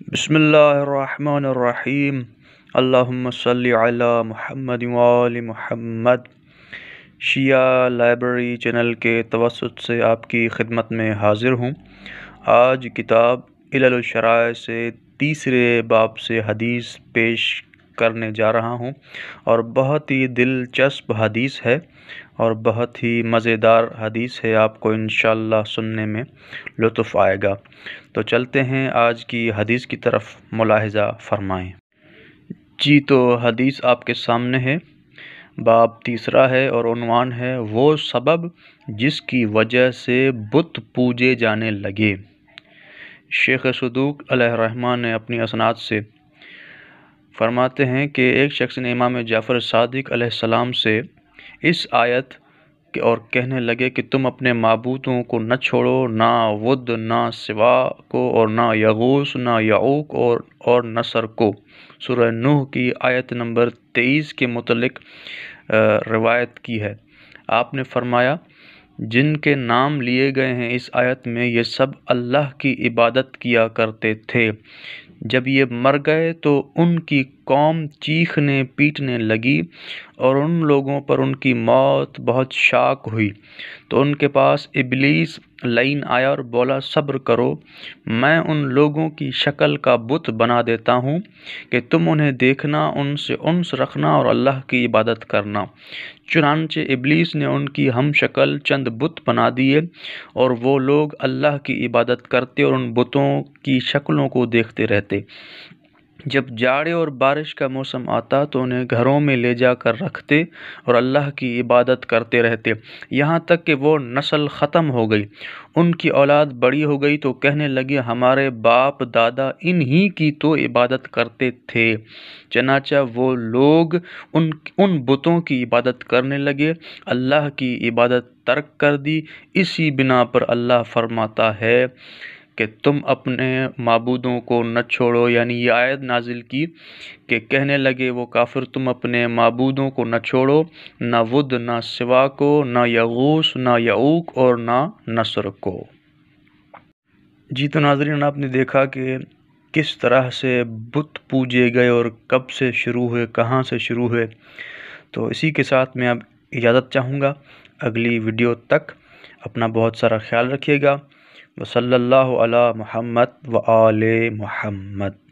بسم اللہ الرحمن الرحیم اللہم صلی علی محمد وآل محمد۔ شیعہ لائبریری چینل کے توسط سے آپ کی خدمت میں حاضر ہوں۔ آج کتاب علل الشرائع سے تیسرے باب سے حدیث پیش کرنے جا رہا ہوں، اور بہت ہی دلچسپ حدیث ہے اور بہت ہی مزیدار حدیث ہے۔ آپ کو انشاءاللہ سننے میں لطف آئے گا۔ تو چلتے ہیں آج کی حدیث کی طرف، ملاحظہ فرمائیں۔ جی، تو حدیث آپ کے سامنے ہے، باب تیسرا ہے اور عنوان ہے وہ سبب جس کی وجہ سے بت پوجے جانے لگے۔ شیخ صدوق علیہ الرحمہ نے اپنی اسناد سے فرماتے ہیں کہ ایک شخص نے امام جعفر صادق علیہ السلام سے اس آیت اور کہنے لگے کہ تم اپنے معبودوں کو نہ چھوڑو، نہ ود، نہ سوا کو، اور نہ یغوث، نہ یعوق اور نصر کو۔ سورہ نوح کی آیت نمبر 23 کے متعلق روایت کی ہے۔ آپ نے فرمایا جن کے نام لیے گئے ہیں اس آیت میں یہ سب اللہ کی عبادت کیا کرتے تھے۔ جب یہ مر گئے تو ان کی قوم چیخنے پیٹنے لگی اور ان لوگوں پر ان کی موت بہت شاق ہوئی، تو ان کے پاس ابلیس لعین آیا اور بولا صبر کرو، میں ان لوگوں کی شکل کا بت بنا دیتا ہوں کہ تم انہیں دیکھنا، ان سے انس رکھنا اور اللہ کی عبادت کرنا۔ چنانچہ ابلیس نے ان کی ہم شکل چند بت بنا دیے، اور وہ لوگ اللہ کی عبادت کرتے اور ان بتوں کی شکلوں کو دیکھتے رہتے۔ جب جاڑے اور بارش کا موسم آتا تو انہیں گھروں میں لے جا کر رکھتے اور اللہ کی عبادت کرتے رہتے، یہاں تک کہ وہ نسل ختم ہو گئی۔ ان کی اولاد بڑی ہو گئی تو کہنے لگے ہمارے باپ دادا انہی کی تو عبادت کرتے تھے۔ چنانچہ وہ لوگ ان بتوں کی عبادت کرنے لگے، اللہ کی عبادت ترک کر دی۔ اسی بنا پر اللہ فرماتا ہے کہ تم اپنے معبودوں کو نہ چھوڑو، یعنی یہ آیت نازل کی کہ کہنے لگے وہ کافر تم اپنے معبودوں کو نہ چھوڑو، نہ ود، نہ سوا کو، نہ یغوث، نہ یعوق اور نہ نصر کو۔ جی، تو ناظرین آپ نے دیکھا کہ کس طرح سے بت پوجے گئے اور کب سے شروع ہوئے، کہاں سے شروع ہوئے۔ تو اسی کے ساتھ میں اب اجازت چاہوں گا، اگلی ویڈیو تک اپنا بہت سارا خیال رکھیے گا۔ وصلی اللہ علی محمد وآل محمد۔